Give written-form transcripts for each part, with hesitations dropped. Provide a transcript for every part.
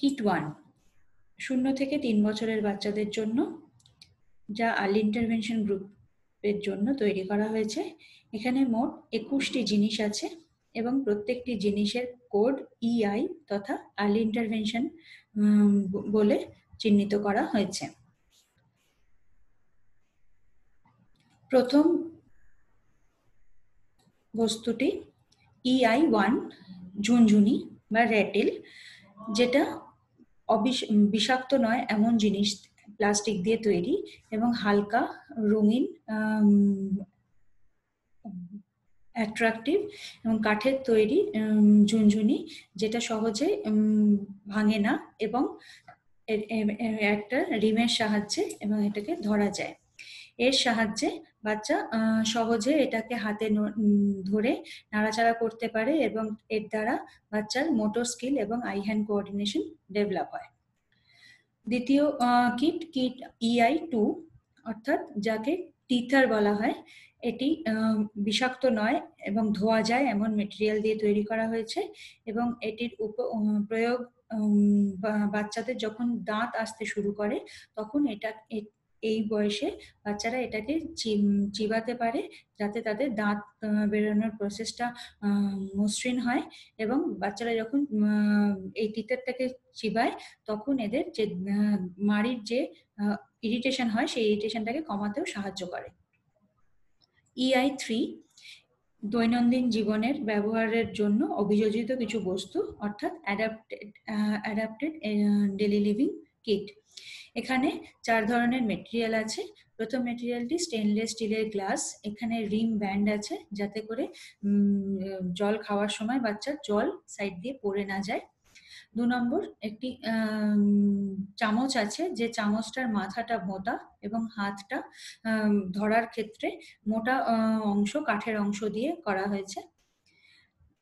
Kit 1 0 থেকে 3 বছরের বাচ্চাদের জন্য, যা আর্লি ইন্টারভেনশন গ্রুপের জন্য তৈরি করা হয়েছে। এখানে মোট 21টি জিনিস আছে এবং প্রত্যেকটি জিনিসের কোড EI তথা আর্লি ইন্টারভেনশন বলে চিহ্নিত করা হয়েছে। প্রথম বস্তুটি EI1 ঝুনঝুনি বা র্যাটেল, যেটা বিষাক্ত নয় এমন জিনিস প্লাস্টিক দিয়ে তৈরি এবং হালকা রঙিন অ্যাট্রাকটিভ এবং কাঠের তৈরি ঝুনঝুনি, যেটা সহজে ভাঙে না এবং একটা রিমের সাহায্যে এবং এটাকে ধরা যায়। এর সাহায্যে বাচ্চা সহজে এটাকে হাতে ধরে নাড়াচাড়া করতে পারে এবং এর দ্বারা বাচ্চার মোটর স্কিল এবং আই হ্যান্ড কোঅর্ডিনেশন ডেভেলপ হয়। দ্বিতীয় কিট EI2 অর্থাৎ যাকে টিথার বলা হয়। এটি বিষাক্ত নয় এবং ধোয়া যায় এমন মেটেরিয়াল দিয়ে তৈরি করা হয়েছে এবং এটির প্রয়োগ বাচ্চাদের যখন দাঁত আসতে শুরু করে তখন এই বয়সে বাচ্চারা এটাকে চিবাতে পারে, যাতে তাদের দাঁত বেরোনোর প্রসেসটা মসৃণ হয় এবং বাচ্চারা যখন এই টিথারটাকে চিবায় তখন এদের যে মাড়ির যে ইরিটেশন হয় সেই ইরিটেশনটাকে কমাতেও সাহায্য করে। EI3 দৈনন্দিন জীবনের ব্যবহারের জন্য অভিযোজিত কিছু বস্তু, অর্থাৎ অ্যাডাপ্টেড ডেইলি লিভিং কিট। এখানে 4 ধরনের মেটেরিয়াল আছে। প্রথম মেটেরিয়ালটি স্টেনলেস স্টিলের গ্লাস। এখানে রিম ব্যান্ড আছে যাতে করে জল খাওয়ার সময় বাচ্চার জল সাইড দিয়ে পড়ে না যায়। 2 নম্বর একটি চামচ আছে, যে চামচটার মাথাটা ভোঁতা এবং হাতটা ধরার ক্ষেত্রে মোটা অংশ কাঠের অংশ দিয়ে করা হয়েছে।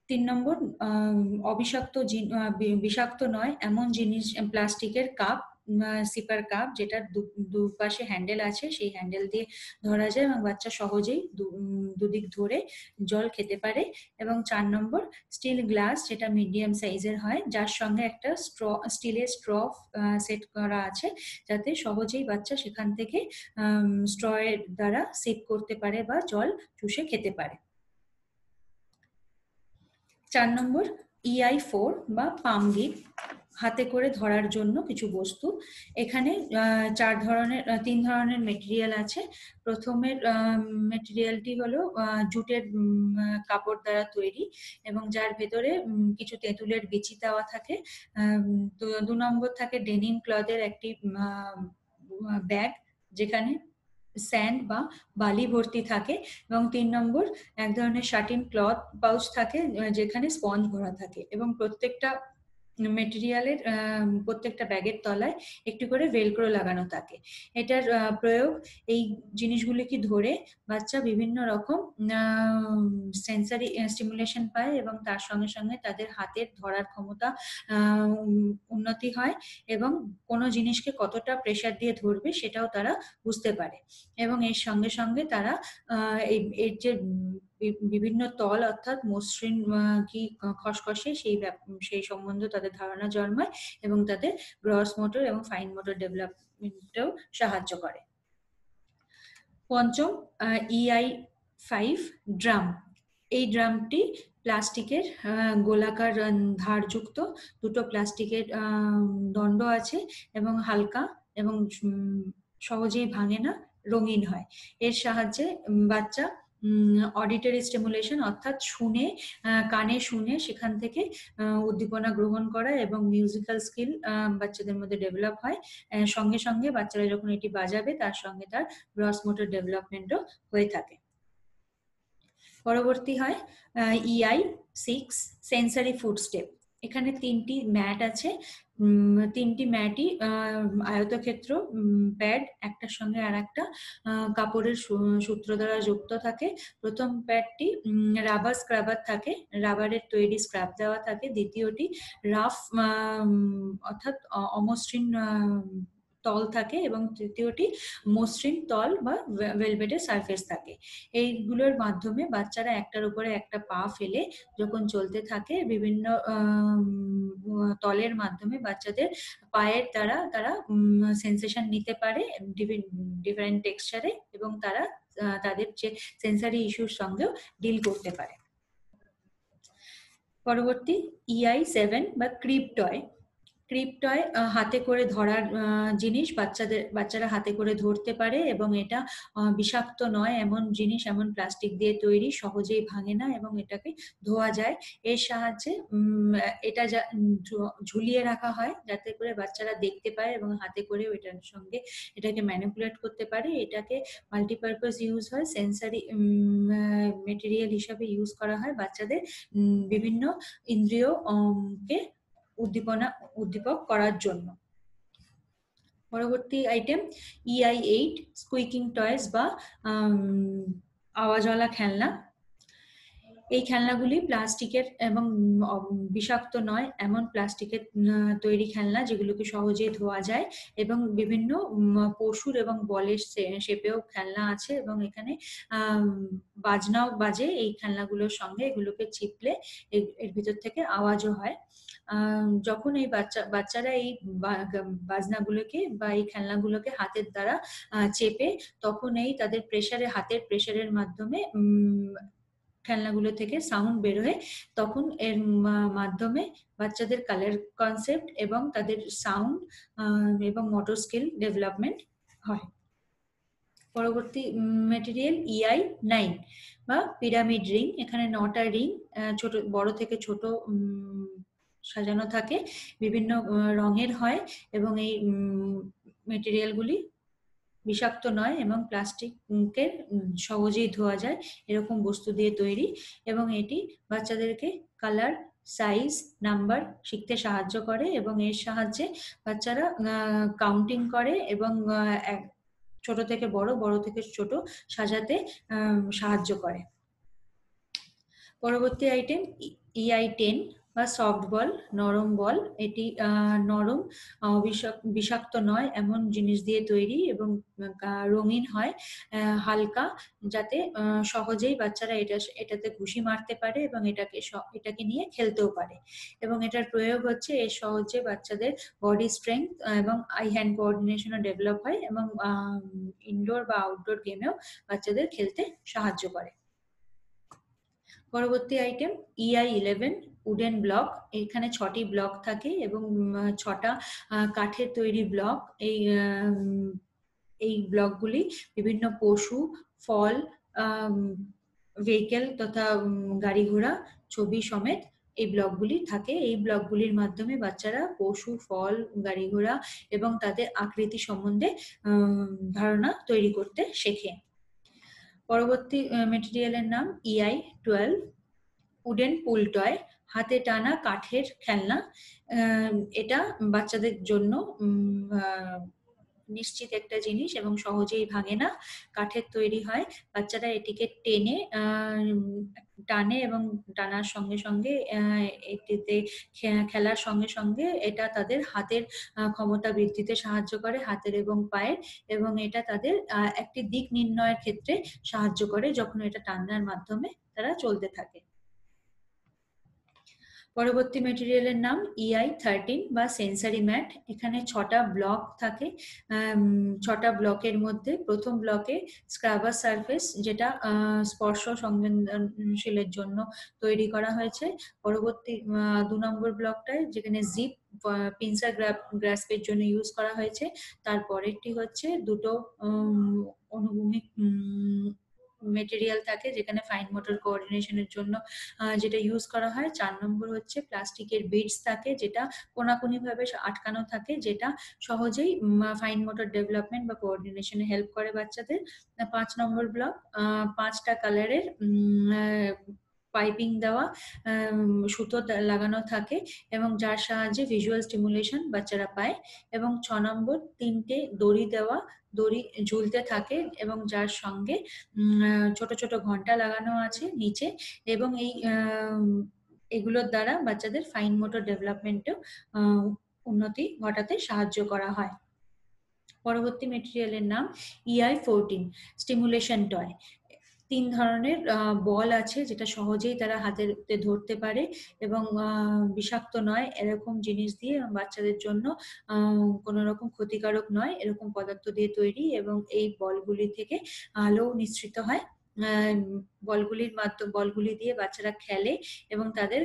3 নম্বর বিষাক্ত নয় এমন জিনিস প্লাস্টিকের কাপ, সিপার কাপ, যেটার দুপাশে হ্যান্ডেল আছে, সেই হ্যান্ডেল দিয়ে ধরা যায় এবং বাচ্চা সহজেই দুদিক ধরে জল খেতে পারে। এবং 4 নম্বর স্টিল গ্লাস, যেটা মিডিয়াম সাইজের হয়, যার সঙ্গে একটা স্টিলের স্ট্র সেট করা আছে, যাতে সহজেই বাচ্চা সেখান থেকে স্ট্র এর দ্বারা সিপ করতে পারে বা জল চুষে খেতে পারে। 4 নম্বর EI4 বা পাম গিট, হাতে করে ধরার জন্য কিছু বস্তু। এখানে 3 ধরনের মেটেরিয়াল আছে। প্রথমের মেটেরিয়ালটি হলো জুটের কাপড় দ্বারা তৈরি এবং যার ভেতরে কিছু তেঁতুলের বিচি দেওয়া থাকে। 2 নম্বর থাকে ডেনিম ক্লথের একটি ব্যাগ, যেখানে স্যান্ড বা বালি ভর্তি থাকে। এবং 3 নম্বর এক ধরনের শাটিন ক্লথ পাউচ থাকে, যেখানে স্পঞ্জ ভরা থাকে। এবং প্রত্যেকটা মেটেরিয়ালের প্রত্যেকটা ব্যাগের তলায় একটু করে ভেলক্রো লাগানো থাকে। এটার প্রয়োগ এই জিনিসগুলিকে ধরে বাচ্চা বিভিন্ন রকম সেন্সারি স্টিমুলেশন পায় এবং তার সঙ্গে সঙ্গে তাদের হাতের ধরার ক্ষমতা উন্নতি হয় এবং কোনো জিনিসকে কতটা প্রেসার দিয়ে ধরবে সেটাও তারা বুঝতে পারে। এবং এর সঙ্গে সঙ্গে তারা এর যে বিভিন্ন তল, অর্থাৎ মসৃণ কি খসখসে, সেই সম্বন্ধে তাদের ধারণা জন্মায় এবং তাদের গ্রস মোটর এবং ফাইন মোটর ডেভেলপমেন্টেও সাহায্য করে। পঞ্চম EI5 ড্রাম। এই ড্রামটি প্লাস্টিকের গোলাকার ধারযুক্ত, দুটো প্লাস্টিকের দণ্ড আছে এবং হালকা এবং সহজেই ভাঙে না, রঙিন হয়। এর সাহায্যে বাচ্চা অডিটরি স্টিমুলেশন, অর্থাৎ শুনে, কানে শুনে সেখান থেকে উদ্দীপনা গ্রহণ করা এবং মিউজিক্যাল স্কিল বাচ্চাদের মধ্যে ডেভেলপ হয়। সঙ্গে সঙ্গে বাচ্চারা যখন এটি বাজাবে তার সঙ্গে তার গ্রস মোটর ডেভেলপমেন্টও হয়ে থাকে। পরবর্তী হয় EI6 সেন্সারি ফুটস্টেপ। এখানে 3টি ম্যাট আছে। 3টি ম্যাটই আয়তক্ষেত্র প্যাড, একটার সঙ্গে আর একটা কাপড়ের সূত্র দ্বারা যুক্ত থাকে। প্রথম প্যাডটি রাবার স্ক্রাবার থাকে, রাবারের তৈরি স্ক্রাব দেওয়া থাকে। দ্বিতীয়টি রাফ অর্থাৎ অমসৃণ তল থাকে এবং তৃতীয়টি মসৃণ তল বা ভেলভেটের সারফেস থাকে। এইগুলোর মাধ্যমে বাচ্চারা একটার উপরে একটা পা ফেলে যখন চলতে থাকে, বিভিন্ন তলের মাধ্যমে বাচ্চাদের পায়ের দ্বারা তারা সেন্সেশন নিতে পারে ডিফারেন্ট টেক্সচারে, এবং তারা তাদের যে সেন্সারি ইস্যুর সঙ্গেও ডিল করতে পারে। পরবর্তী EI7 বা ক্রিপ টয়। ক্রিপ টয় হাতে করে ধরার জিনিস, বাচ্চারা হাতে করে ধরতে পারে, এবং এটা বিষাক্ত নয় এমন জিনিস, এমন প্লাস্টিক দিয়ে তৈরি, সহজেই ভাঙে না এবং এটাকে ধোয়া যায়। এর সাহায্যে এটা ঝুলিয়ে রাখা হয় যাতে করে বাচ্চারা দেখতে পায় এবং হাতে করে এটার সঙ্গে এটাকে ম্যানিপুলেট করতে পারে। এটাকে মাল্টিপারপাস ইউজ হয়, সেন্সারি মেটেরিয়াল হিসাবে ইউজ করা হয় বাচ্চাদের বিভিন্ন ইন্দ্রিয় কে উদ্দীপক করার জন্য। পরবর্তী আইটেম EI8 স্কুইকিং টয়েস বা আওয়াজওয়ালা খেলনা। এই খেলনাগুলি প্লাস্টিকের এবং বিষাক্ত নয় এমন প্লাস্টিকের তৈরি খেলনা, যেগুলোকে সহজেই ধোয়া যায়, এবং বিভিন্ন পশুর এবং বলের শেপেও খেলনা আছে, এবং এখানে বাজনাও বাজে এই খেলনাগুলোর সঙ্গে। এগুলোকে চিপলে এর ভিতর থেকে আওয়াজও হয়। যখন এই বাচ্চারা এই বাজনাগুলোকে বা এই খেলনাগুলোকে হাতের দ্বারা চেপে, তখন এই তাদের হাতের প্রেসারের মাধ্যমে খেলনাগুলো থেকে সাউন্ড বেরোয়, তখন এর মাধ্যমে বাচ্চাদের কালার কনসেপ্ট এবং তাদের সাউন্ড এবং মোটর স্কিল ডেভেলপমেন্ট হয়। পরবর্তী মেটেরিয়াল EI9 বা পিরামিড রিং। এখানে 9টা রিং ছোট বড় থেকে ছোট সাজানো থাকে, বিভিন্ন রঙের হয়, এবং এই মেটেরিয়ালগুলি বিষাক্ত নয় এবং প্লাস্টিকের সহজেই ধোয়া যায় এরকম বস্তু দিয়ে তৈরি, এবং এটি বাচ্চাদেরকে কালার, সাইজ, নাম্বার শিখতে সাহায্য করে, এবং এর সাহায্যে বাচ্চারা কাউন্টিং করে এবং ছোট থেকে বড়, বড় থেকে ছোট সাজাতে সাহায্য করে। পরবর্তী আইটেম EI10 বা সফট বল, নরম বল। এটি নরম, বিষাক্ত নয় এমন জিনিস দিয়ে তৈরি, এবং রঙিন হয়, হালকা, যাতে সহজেই বাচ্চারা এটাতে ঘুষি মারতে পারে এবং এটাকে নিয়ে খেলতেও পারে। এবং এটার প্রয়োগ হচ্ছে এর সহজে বাচ্চাদের বডি স্ট্রেংথ এবং আই হ্যান্ড কোঅর্ডিনেশনও ডেভেলপ হয়, এবং ইনডোর বা আউটডোর গেমেও বাচ্চাদের খেলতে সাহায্য করে। পরবর্তী আইটেম EI11 উডেন ব্লক। এখানে 6টি ব্লক থাকে এবং 6টা কাঠের তৈরি ব্লক। এই ব্লকগুলি বিভিন্ন পশু, ফল, ভেহিকেল তথা গাড়ি ঘোড়া ছবি সমেত এই ব্লকগুলি থাকে। এই ব্লকগুলির মাধ্যমে বাচ্চারা পশু, ফল, গাড়ি ঘোড়া এবং তাদের আকৃতি সম্বন্ধে ধারণা তৈরি করতে শেখে। পরবর্তী মেটেরিয়ালের নাম EI12 উডেন পুল টয়, হাতে টানা কাঠের খেলনা। এটা বাচ্চাদের জন্য নিশ্চিত একটা জিনিস এবং সহজেই ভাঙে না, কাঠের তৈরি হয়। বাচ্চারা এটিকে টানে এবং টানার সঙ্গে সঙ্গে এটিতে খেলার সঙ্গে সঙ্গে এটা তাদের হাতের ক্ষমতা বৃদ্ধিতে সাহায্য করে, হাতের এবং পায়ের, এবং এটা তাদের একটি দিক নির্ণয়ের ক্ষেত্রে সাহায্য করে যখন এটা টানার মাধ্যমে তারা চলতে থাকে। পরবর্তী মেটেরিয়ালের নাম EI13 বা সেন্সারি ম্যাট। এখানে 6টা ব্লক থাকে। 6টা ব্লকের মধ্যে প্রথম ব্লকে স্ক্রাবার সারফেস, যেটা স্পর্শ সংবেদনশীলের জন্য তৈরি করা হয়েছে। পরবর্তী 2 নম্বর ব্লকটায় যেখানে জিপ পিনসার গ্রাস্পের জন্য ইউজ করা হয়েছে। তারপরেরটি হচ্ছে দুটো অনুভূমিক মেটেরিয়াল থাকে যেখানে ফাইন মোটর কোঅর্ডিনেশনের জন্য যেটা ইউজ করা হয়। 4 নম্বর হচ্ছে প্লাস্টিকের বিডস থাকে, যেটা কোনাকুনি ভাবে আটকানো থাকে, যেটা সহজেই ফাইন মোটর ডেভেলপমেন্ট বা কোঅর্ডিনেশনে হেল্প করে বাচ্চাদের। 5 নম্বর ব্লক 5টা কালারের পাইপিং দেওয়া সুতো লাগানো থাকে এবং যার সাহায্যে ভিজুয়াল স্টিমুলেশন বাচ্চারা পায়। এবং 6 নম্বর 3টে দড়ি দেওয়া, দড়ি ঝুলতে থাকে এবং যার সঙ্গে ছোট ছোট ঘন্টা লাগানো আছে নিচে, এবং এগুলোর দ্বারা বাচ্চাদের ফাইন মোটর ডেভেলপমেন্টেও উন্নতি ঘটাতে সাহায্য করা হয়। পরবর্তী মেটেরিয়ালের নাম EI14 স্টিমুলেশন টয়। 3 ধরনের বল আছে যেটা সহজেই তারা হাতে ধরতে পারে এবং বিষাক্ত নয় এরকম জিনিস দিয়ে বাচ্চাদের জন্য কোনো রকম ক্ষতিকারক নয় এরকম পদার্থ দিয়ে তৈরি এবং এই বলগুলি থেকে আলো নিঃসৃত হয়। বলগুলি দিয়ে বাচ্চারা খেলে এবং তাদের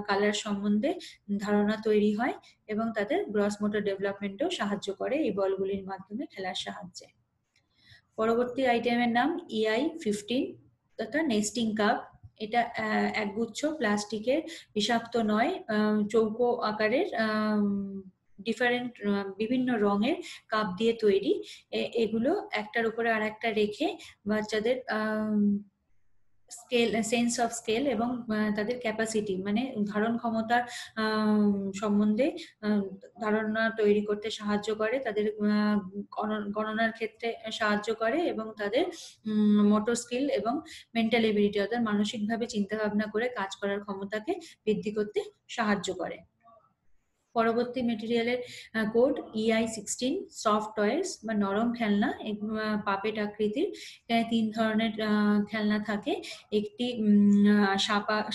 কালার সম্বন্ধে ধারণা তৈরি হয় এবং তাদের গ্রস মোটর ডেভেলপমেন্টেও সাহায্য করে এই বলগুলির মাধ্যমে খেলার সাহায্যে। পরবর্তী আইটেমের নাম EI-15 তথা নেস্টিং কাপ। এটা একগুচ্ছ প্লাস্টিকের, বিষাক্ত নয়, চৌকো আকারের, ডিফারেন্ট বিভিন্ন রঙের কাপ দিয়ে তৈরি। এগুলো একটার উপরে আর একটা রেখে বাচ্চাদের স্কেল, সেন্স অফ স্কেল এবং তাদের ক্যাপাসিটি মানে ধারণ ক্ষমতার সম্বন্ধে ধারণা তৈরি করতে সাহায্য করে, তাদের গণনার ক্ষেত্রে সাহায্য করে এবং তাদের মোটর স্কিল এবং মেন্টাল এবিলিটি অর্থাৎ মানসিকভাবে চিন্তা ভাবনা করে কাজ করার ক্ষমতাকে বৃদ্ধি করতে সাহায্য করে। পরবর্তী মেটেরিয়ালের কোড EI-16 সফট টয়েস বা নরম খেলনা, পাপেট আকৃতির। এখানে 3 ধরনের খেলনা থাকে, একটি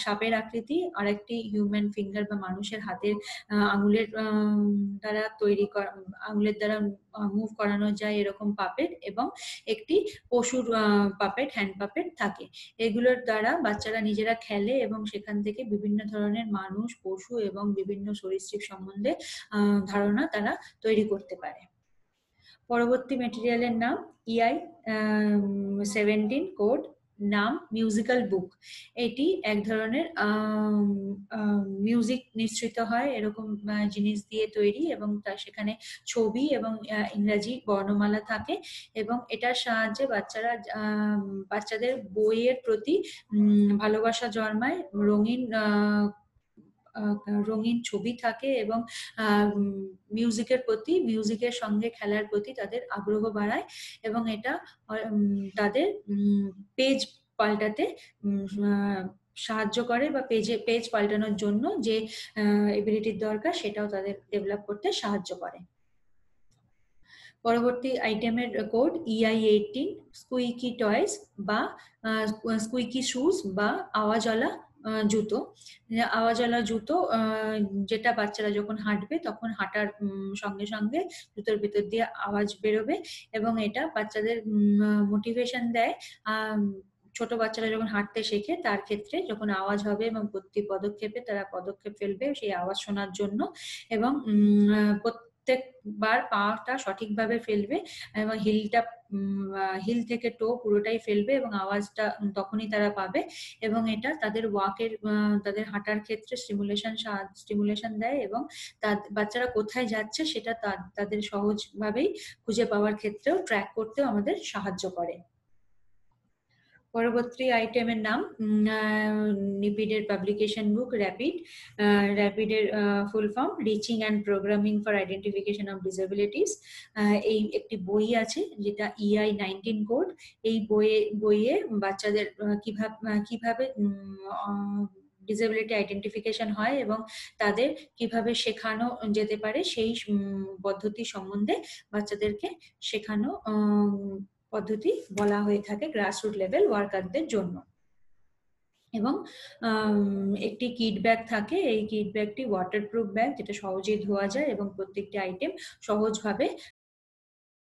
সাপের আকৃতি, আরেকটি হিউম্যান ফিঙ্গার বা মানুষের হাতের আঙুলের দ্বারা তৈরি করা, আঙুলের দ্বারা মুভ করানো যায় এরকম পাপেট, এবং একটি পশুর পাপেট, হ্যান্ড পাপেট থাকে। এগুলোর দ্বারা বাচ্চারা নিজেরা খেলে এবং সেখান থেকে বিভিন্ন ধরনের মানুষ, পশু এবং বিভিন্ন সরীসৃপ সম্বন্ধে ধারণা তারা তৈরি করতে পারে। পরবর্তী মেটেরিয়ালের নাম EI-17 কোড, নাম মিউজিক্যাল বুক। এটি এক ধরনের মিউজিক নিঃসৃত হয় এরকম জিনিস দিয়ে তৈরি এবং তার সেখানে ছবি এবং ইংরাজি বর্ণমালা থাকে এবং এটার সাহায্যে বাচ্চাদের বইয়ের প্রতি ভালোবাসা জন্মায়, রঙিন ছবি থাকে এবং মিউজিকের প্রতি, মিউজিকের সঙ্গে খেলার প্রতি তাদের আগ্রহ বাড়ায় এবং এটা তাদের পেজ পাল্টাতে সাহায্য করে বা পেজ পাল্টানোর জন্য যে এবিলিটির দরকার সেটাও তাদের ডেভেলপ করতে সাহায্য করে। পরবর্তী আইটেমের কোড EI-18 স্কুইকি টয়েস বা স্কুইকি শুজ বা আওয়াজওয়ালা জুতো। আওয়াজওয়ালা জুতো যেটা বাচ্চারা যখন হাঁটবে তখন হাঁটার সঙ্গে সঙ্গে জুতোর ভিতর দিয়ে আওয়াজ বেরোবে এবং এটা বাচ্চাদের মোটিভেশন দেয়। ছোট বাচ্চারা যখন হাঁটতে শেখে তার ক্ষেত্রে যখন আওয়াজ হবে এবং প্রতি পদক্ষেপে তারা পদক্ষেপ ফেলবে সেই আওয়াজ শোনার জন্য এবং প্রত্যেকবার পাটা সঠিকভাবে ফেলবে এবং হিল থেকে টো পুরোটাই ফেলবে এবং আওয়াজটা তখনই তারা পাবে এবং এটা তাদের তাদের হাঁটার ক্ষেত্রে স্টিমুলেশন দেয় এবং বাচ্চারা কোথায় যাচ্ছে সেটা তাদের সহজভাবেই খুঁজে পাওয়ার ক্ষেত্রেও ট্র্যাক করতেও আমাদের সাহায্য করে। পরবর্তী আইটেমের নাম নিপিডের পাবলিকেশন বুক র্যাপিড। র্যাপিডের full form reaching and programming for identification of disabilities. এই একটি বই আছে যেটা EI-19 কোড। এই বইয়ে বাচ্চাদের কিভাবে ডিসেবিলিটি আইডেন্টিফিকেশন হয় এবং তাদের কিভাবে শেখানো যেতে পারে সেই পদ্ধতি সম্বন্ধে বাচ্চাদেরকে শেখানো পদ্ধতি বলা হয়ে থাকে গ্রাসরুট লেভেল ওয়ার্কারদের জন্য। এবং একটি কিট ব্যাগ থাকে, এই কিট ব্যাগটি ওয়াটারপ্রুফ ব্যাগ যেটা সহজেই ধোয়া যায় এবং প্রত্যেকটি আইটেম সহজভাবে